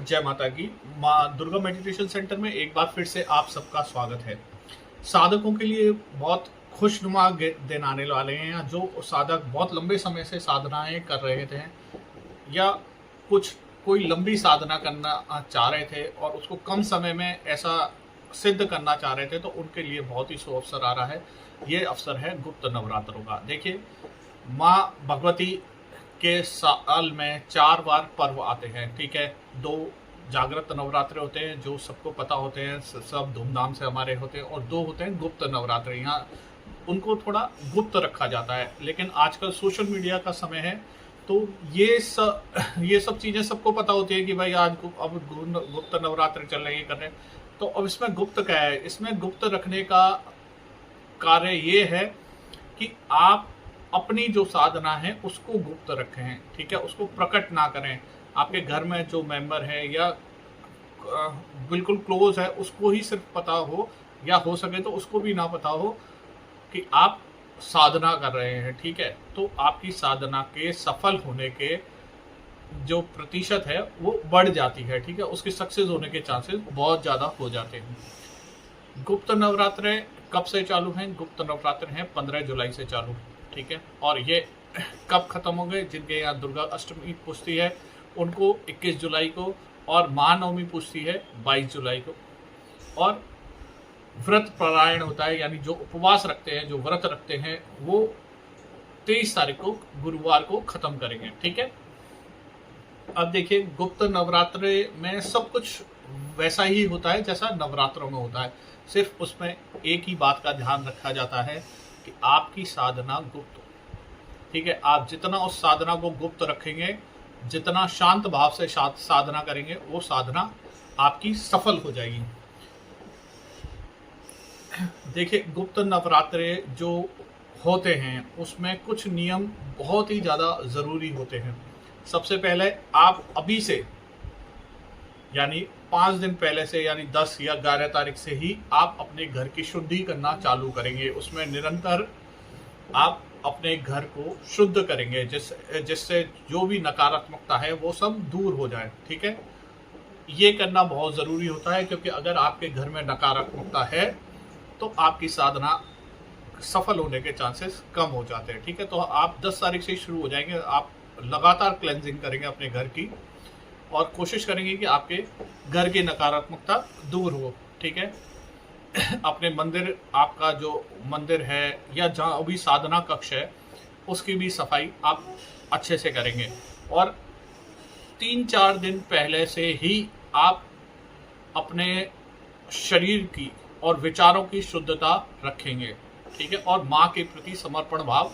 जय माता की। माँ दुर्गा मेडिटेशन सेंटर में एक बार फिर से आप सबका स्वागत है। साधकों के लिए बहुत खुशनुमा दिन आने वाले हैं। जो साधक बहुत लंबे समय से साधनाएं कर रहे थे या कुछ कोई लंबी साधना करना चाह रहे थे और उसको कम समय में ऐसा सिद्ध करना चाह रहे थे, तो उनके लिए बहुत ही शुभ अवसर आ रहा है। ये अवसर है गुप्त नवरात्रों का। देखिए, माँ भगवती के साल में 4 बार पर्व आते हैं, ठीक है। 2 जागृत नवरात्रे होते हैं जो सबको पता होते हैं, सब धूमधाम से हमारे होते हैं, और 2 होते हैं गुप्त नवरात्रे। यहाँ उनको थोड़ा गुप्त रखा जाता है, लेकिन आजकल सोशल मीडिया का समय है, तो ये सब चीज़ें सबको पता होती है कि भाई आज अब गुप्त नवरात्रे चल रहे हैं, कर रहे हैं। तो अब इसमें गुप्त क्या है? इसमें गुप्त रखने का कार्य ये है कि आप अपनी जो साधना है उसको गुप्त रखें, ठीक है। उसको प्रकट ना करें। आपके घर में जो मेंबर है या बिल्कुल क्लोज है उसको ही सिर्फ पता हो, या हो सके तो उसको भी ना पता हो कि आप साधना कर रहे हैं, ठीक है। तो आपकी साधना के सफल होने के जो प्रतिशत है वो बढ़ जाती है, ठीक है। उसके सक्सेस होने के चांसेस बहुत ज़्यादा हो जाते हैं। गुप्त नवरात्रे कब से चालू हैं? गुप्त नवरात्र हैं 15 जुलाई से चालू, ठीक है। और ये कब खत्म होंगे? जिनके यहाँ दुर्गा अष्टमी पूजती है उनको 21 जुलाई को, और महानवमी पूजती है 22 जुलाई को। और व्रत परायण होता है, यानी जो उपवास रखते हैं, जो व्रत रखते हैं, वो 23 तारीख को गुरुवार को खत्म करेंगे, ठीक है। अब देखिए, गुप्त नवरात्रे में सब कुछ वैसा ही होता है जैसा नवरात्रों में होता है। सिर्फ उसमें एक ही बात का ध्यान रखा जाता है कि आपकी साधना गुप्त हो, ठीक है। आप जितना उस साधना को गुप्त रखेंगे, जितना शांत भाव से साधना करेंगे, वो साधना आपकी सफल हो जाएगी। देखिए, गुप्त नवरात्रे जो होते हैं उसमें कुछ नियम बहुत ही ज़्यादा ज़रूरी होते हैं। सबसे पहले आप अभी से, यानी 5 दिन पहले से, यानी 10 या 11 तारीख से ही आप अपने घर की शुद्धि करना चालू करेंगे। उसमें निरंतर आप अपने घर को शुद्ध करेंगे, जिससे जो भी नकारात्मकता है वो सब दूर हो जाए, ठीक है। ये करना बहुत ज़रूरी होता है, क्योंकि अगर आपके घर में नकारात्मकता है तो आपकी साधना सफल होने के चांसेस कम हो जाते हैं, ठीक है। तो आप 10 तारीख से ही शुरू हो जाएंगे। आप लगातार क्लेंजिंग करेंगे अपने घर की, और कोशिश करेंगे कि आपके घर की नकारात्मकता दूर हो, ठीक है। अपने मंदिर, आपका जो मंदिर है या जहाँ भी साधना कक्ष है, उसकी भी सफाई आप अच्छे से करेंगे। और 3-4 दिन पहले से ही आप अपने शरीर की और विचारों की शुद्धता रखेंगे, ठीक है। और माँ के प्रति समर्पण भाव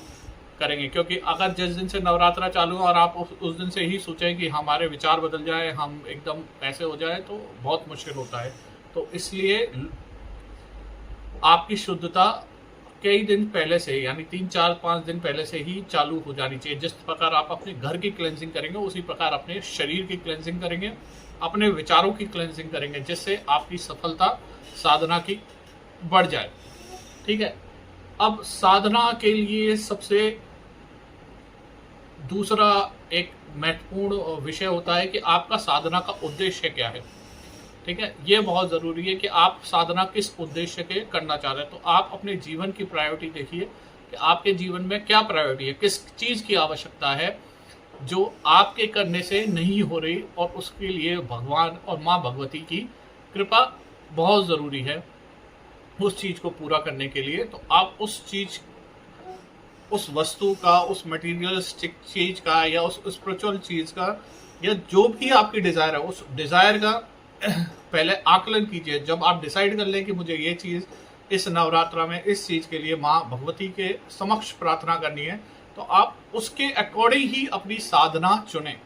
करेंगे, क्योंकि अगर जिस दिन से नवरात्रा चालू है और आप उस दिन से ही सोचें कि हमारे विचार बदल जाए, हम एकदम ऐसे हो जाए, तो बहुत मुश्किल होता है। तो इसलिए आपकी शुद्धता कई दिन पहले से, यानी 3-4-5 दिन पहले से ही चालू हो जानी चाहिए। जिस प्रकार आप अपने घर की क्लेंजिंग करेंगे, उसी प्रकार अपने शरीर की क्लेंजिंग करेंगे, अपने विचारों की क्लेंजिंग करेंगे, जिससे आपकी सफलता साधना की बढ़ जाए, ठीक है। अब साधना के लिए सबसे दूसरा एक महत्वपूर्ण विषय होता है कि आपका साधना का उद्देश्य क्या है, ठीक है। ये बहुत ज़रूरी है कि आप साधना किस उद्देश्य के करना चाह रहे हैं। तो आप अपने जीवन की प्रायोरिटी देखिए कि आपके जीवन में क्या प्रायोरिटी है, किस चीज़ की आवश्यकता है जो आपके करने से नहीं हो रही, और उसके लिए भगवान और माँ भगवती की कृपा बहुत ज़रूरी है उस चीज़ को पूरा करने के लिए। तो आप उस वस्तु का, उस मटेरियलिस्टिक चीज़ का, या उस स्पिरिचुअल चीज़ का, या जो भी आपकी डिज़ायर है, उस डिज़ायर का पहले आकलन कीजिए। जब आप डिसाइड कर लें कि मुझे ये चीज़ इस नवरात्रा में इस चीज़ के लिए माँ भगवती के समक्ष प्रार्थना करनी है, तो आप उसके अकॉर्डिंग ही अपनी साधना चुनें,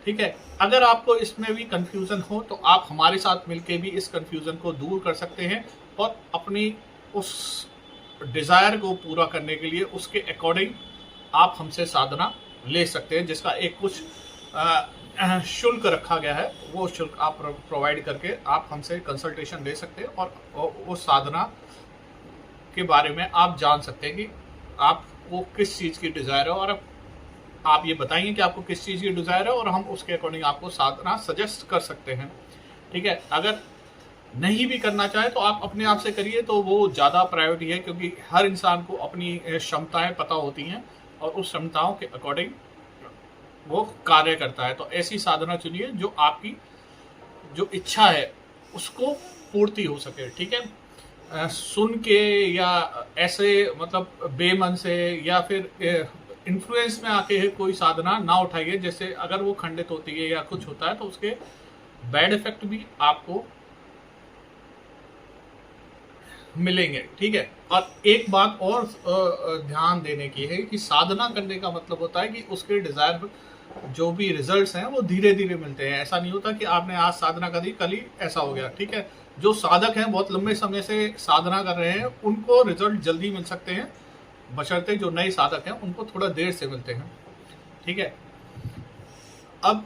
ठीक है। अगर आपको इसमें भी कंफ्यूजन हो तो आप हमारे साथ मिलकर भी इस कंफ्यूजन को दूर कर सकते हैं, और अपनी उस डिज़ायर को पूरा करने के लिए उसके अकॉर्डिंग आप हमसे साधना ले सकते हैं, जिसका एक कुछ शुल्क रखा गया है। वो शुल्क आप प्रोवाइड करके आप हमसे कंसल्टेशन ले सकते हैं, और वो साधना के बारे में आप जान सकते हैं कि आपको किस चीज़ की डिज़ायर है, और आप ये बताइए कि आपको किस चीज़ की डिज़ायर है और हम उसके अकॉर्डिंग आपको साधना सजेस्ट कर सकते हैं। ठीक है, अगर नहीं भी करना चाहे तो आप अपने आप से करिए, तो वो ज़्यादा प्रायोरिटी है, क्योंकि हर इंसान को अपनी क्षमताएं पता होती हैं और उस क्षमताओं के अकॉर्डिंग वो कार्य करता है। तो ऐसी साधना चुनिए जो आपकी जो इच्छा है उसको पूर्ति हो सके। ठीक है, सुन के या ऐसे मतलब बेमन से या फिर इन्फ्लुएंस में आके कोई साधना ना उठाइए, जैसे अगर वो खंडित होती है या कुछ होता है तो उसके बैड इफेक्ट भी आपको मिलेंगे। ठीक है, और एक बात और ध्यान देने की है कि साधना करने का मतलब होता है कि उसके डिजायर जो भी रिजल्ट्स हैं वो धीरे धीरे मिलते हैं। ऐसा नहीं होता कि आपने आज साधना करी कल ही ऐसा हो गया। ठीक है, जो साधक हैं बहुत लंबे समय से साधना कर रहे हैं उनको रिजल्ट जल्दी मिल सकते हैं, बशर्ते जो नए साधक हैं उनको थोड़ा देर से मिलते हैं। ठीक है, अब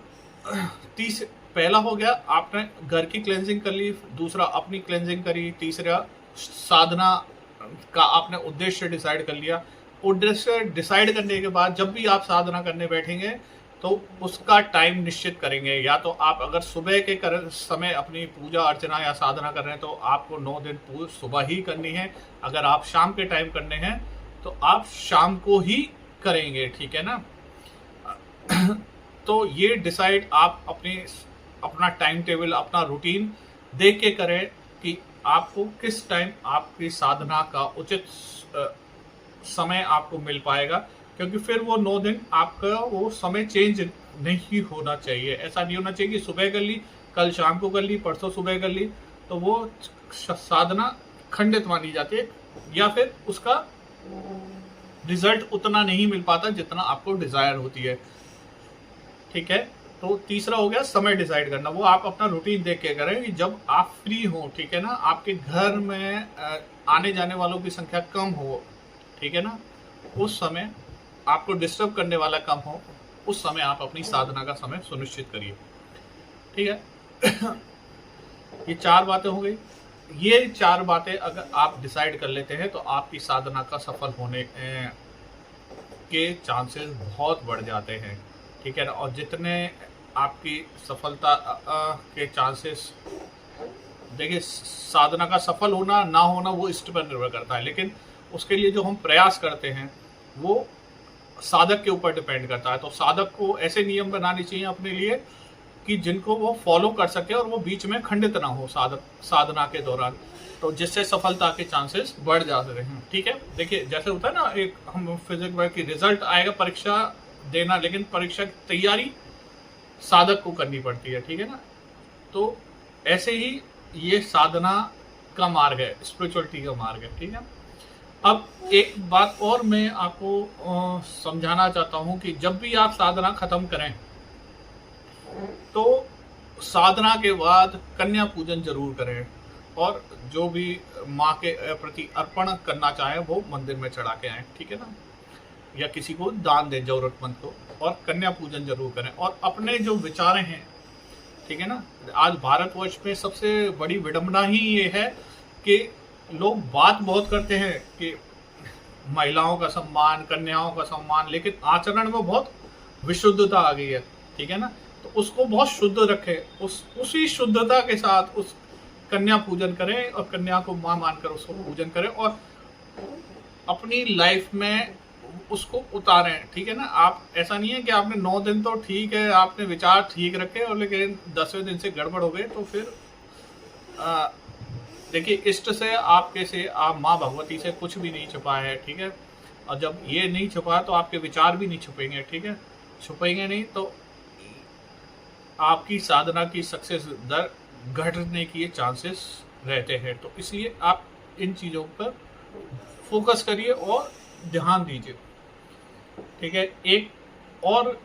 पहला हो गया, आपने घर की क्लेंजिंग कर ली, दूसरा अपनी क्लेंजिंग करी, तीसरा साधना का आपने उद्देश्य डिसाइड कर लिया। उद्देश्य डिसाइड करने के बाद जब भी आप साधना करने बैठेंगे तो उसका टाइम निश्चित करेंगे। या तो आप अगर सुबह के समय अपनी पूजा अर्चना या साधना कर रहे हैं तो आपको 9 दिन सुबह ही करनी है। अगर आप शाम के टाइम करने हैं तो आप शाम को ही करेंगे। ठीक है ना, तो ये डिसाइड आप अपना टाइम टेबल, अपना रूटीन देख के करें कि आपको किस टाइम आपकी साधना का उचित समय आपको मिल पाएगा, क्योंकि फिर वो 9 दिन आपका वो समय चेंज नहीं होना चाहिए। ऐसा नहीं होना चाहिए कि सुबह कर ली, कल शाम को कर ली, परसों सुबह कर ली, तो वो साधना खंडित मानी जाती है या फिर उसका रिजल्ट उतना नहीं मिल पाता जितना आपको डिजायर होती है। ठीक है, तो तीसरा हो गया समय डिसाइड करना। वो आप अपना रूटीन देख के करें कि जब आप फ्री हो, ठीक है ना, आपके घर में आने जाने वालों की संख्या कम हो, ठीक है ना, उस समय आपको डिस्टर्ब करने वाला कम हो, उस समय आप अपनी साधना का समय सुनिश्चित करिए। ठीक है, ये 4 बातें हो गई। ये 4 बातें अगर आप डिसाइड कर लेते हैं तो आपकी साधना का सफल होने के चांसेस बहुत बढ़ जाते हैं। ठीक है ना, और जितने आपकी सफलता के चांसेस, देखिए साधना का सफल होना ना होना वो इष्ट पर निर्भर करता है, लेकिन उसके लिए जो हम प्रयास करते हैं वो साधक के ऊपर डिपेंड करता है। तो साधक को ऐसे नियम बनाने चाहिए अपने लिए कि जिनको वो फॉलो कर सके और वो बीच में खंडित ना हो साधना के दौरान, तो जिससे सफलता के चांसेस बढ़ जाते हैं। ठीक है, देखिए जैसे होता है ना, एक हम फिजिक्स में कि रिजल्ट आएगा परीक्षा देना, लेकिन परीक्षा की तैयारी साधक को करनी पड़ती है। ठीक है ना, तो ऐसे ही ये साधना का मार्ग है, स्पिरिचुअलिटी का मार्ग है। ठीक है, अब एक बात और मैं आपको समझाना चाहता हूं कि जब भी आप साधना खत्म करें तो साधना के बाद कन्या पूजन जरूर करें, और जो भी माँ के प्रति अर्पण करना चाहे वो मंदिर में चढ़ा के आए। ठीक है ना, या किसी को दान दें जरूरतमंद को, और कन्या पूजन जरूर करें। और अपने जो विचारें हैं, ठीक है ना, आज भारतवर्ष में सबसे बड़ी विडंबना ही ये है कि लोग बात बहुत करते हैं कि महिलाओं का सम्मान, कन्याओं का सम्मान, लेकिन आचरण में बहुत विशुद्धता आ गई है। ठीक है ना, तो उसको बहुत शुद्ध रखें, उसी शुद्धता के साथ उस कन्या पूजन करें और कन्या को मां मानकर उसको पूजन करें और अपनी लाइफ में उसको उतारें। ठीक है ना, आप ऐसा नहीं है कि आपने 9 दिन तो ठीक है, आपने विचार ठीक रखे और लेकिन 10वें दिन से गड़बड़ हो गए, तो फिर देखिए इष्ट से आपके से आप माँ भगवती से कुछ भी नहीं छुपा है। ठीक है, और जब ये नहीं छुपा तो आपके विचार भी नहीं छुपेंगे। ठीक है, छुपेंगे नहीं तो आपकी साधना की सक्सेस दर घटने के चांसेस रहते हैं। तो इसलिए आप इन चीज़ों पर फोकस करिए और ध्यान दीजिए। ठीक है, एक और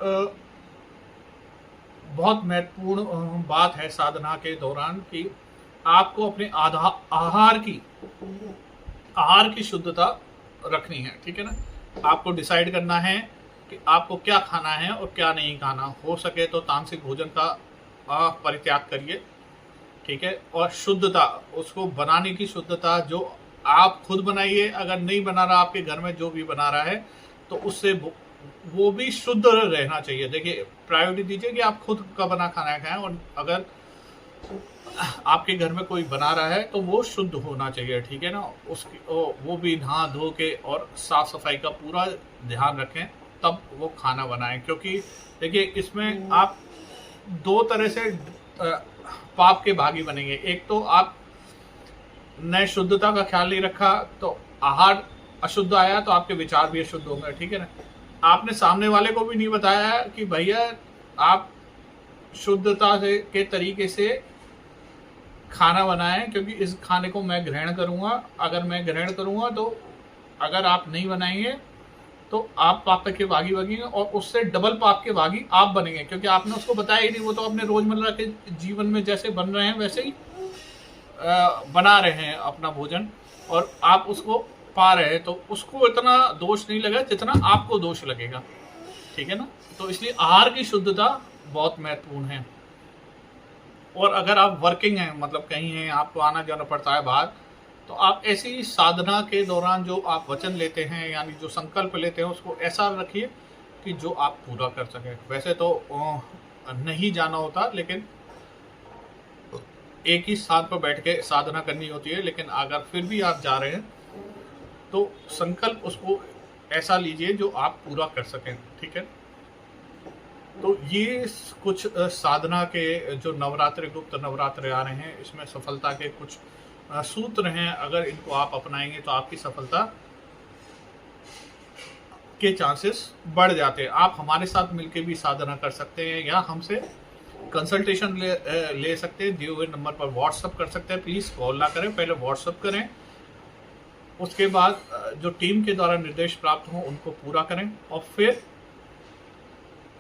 बहुत महत्वपूर्ण बात है साधना के दौरान कि आपको अपने आहार की शुद्धता रखनी है। ठीक है ना, आपको डिसाइड करना है कि आपको क्या खाना है और क्या नहीं खाना। हो सके तो तामसिक भोजन का परित्याग करिए। ठीक है, और शुद्धता, उसको बनाने की शुद्धता जो आप खुद बनाइए, अगर नहीं बना रहा आपके घर में जो भी बना रहा है तो उससे वो भी शुद्ध रहना चाहिए। देखिए, प्रायोरिटी दीजिए कि आप खुद का बना खाना खाएं, और अगर आपके घर में कोई बना रहा है तो वो शुद्ध होना चाहिए, ठीक है ना। उसकी वो भी नहा धो के और साफ सफाई का पूरा ध्यान रखें, तब वो खाना बनाएं। क्योंकि देखिए, इसमें आप दो तरह से पाप के भागी बनेंगे। एक तो आप ने शुद्धता का ख्याल नहीं रखा तो आहार अशुद्ध आया, तो आपके विचार भी अशुद्ध होंगे, ठीक है ना। आपने सामने वाले को भी नहीं बताया कि भैया आप शुद्धता से के तरीके से खाना बनाएं, क्योंकि इस खाने को मैं ग्रहण करूंगा। अगर मैं ग्रहण करूंगा तो अगर आप नहीं बनाएंगे तो आप पाप के भागी बनेंगे, और उससे डबल पाप के भागी आप बनेंगे, क्योंकि आपने उसको बताया ही नहीं। वो तो अपने रोजमर्रा के जीवन में जैसे बन रहे हैं वैसे ही बना रहे हैं अपना भोजन, और आप उसको पा रहे हैं, तो उसको इतना दोष नहीं लगा जितना आपको दोष लगेगा, ठीक है ना। तो इसलिए आहार की शुद्धता बहुत महत्वपूर्ण है। और अगर आप वर्किंग हैं, मतलब कहीं हैं, आपको आना जाना पड़ता है बाहर, तो आप ऐसी साधना के दौरान जो आप वचन लेते हैं, यानी जो संकल्प लेते हैं, उसको ऐसा रखिए कि जो आप पूरा कर सकें। वैसे तो नहीं जाना होता, लेकिन एक ही स्थान पर बैठ के साधना करनी होती है। लेकिन अगर फिर भी आप जा रहे हैं तो संकल्प उसको ऐसा लीजिए जो आप पूरा कर सकें, ठीक है। तो ये कुछ साधना के जो नवरात्रि, गुप्त नवरात्रि आ रहे हैं, इसमें सफलता के कुछ सूत्र हैं। अगर इनको आप अपनाएंगे तो आपकी सफलता के चांसेस बढ़ जाते हैं। आप हमारे साथ मिलकर भी साधना कर सकते हैं, या हमसे कंसल्टेशन ले सकते हैं। दिए हुए नंबर पर व्हाट्सअप कर सकते हैं। प्लीज़ कॉल ना करें, पहले व्हाट्सअप करें। उसके बाद जो टीम के द्वारा निर्देश प्राप्त हों उनको पूरा करें, और फिर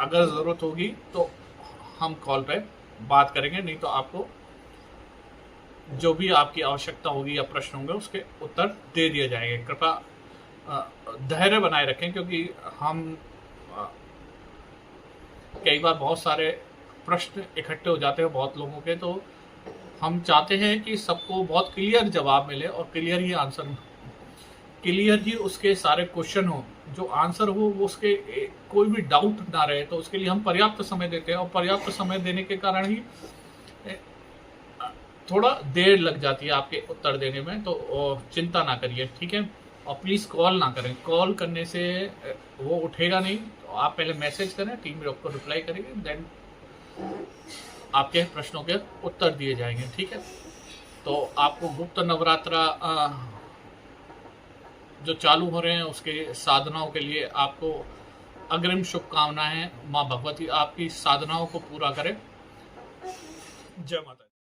अगर ज़रूरत होगी तो हम कॉल पे बात करेंगे। नहीं तो आपको जो भी आपकी आवश्यकता होगी या प्रश्न होंगे उसके उत्तर दे दिए जाएंगे। कृपया धैर्य बनाए रखें, क्योंकि हम कई बार बहुत सारे प्रश्न इकट्ठे हो जाते हैं बहुत लोगों के, तो हम चाहते हैं कि सबको बहुत क्लियर जवाब मिले और क्लियर ही उसके सारे क्वेश्चन हो, जो आंसर हो वो उसके कोई भी डाउट ना रहे। तो उसके लिए हम पर्याप्त समय देते हैं, और पर्याप्त समय देने के कारण ही थोड़ा देर लग जाती है आपके उत्तर देने में। तो चिंता ना करिए, ठीक है। और प्लीज़ कॉल ना करें, कॉल करने से वो उठेगा नहीं। तो आप पहले मैसेज करें, टीम आपको रिप्लाई करेगी, देन आपके प्रश्नों के उत्तर दिए जाएंगे, ठीक है। तो आपको गुप्त नवरात्रा जो चालू हो रहे हैं उसके साधनाओं के लिए आपको अग्रिम शुभकामनाएं। माँ भगवती आपकी साधनाओं को पूरा करे। जय माता।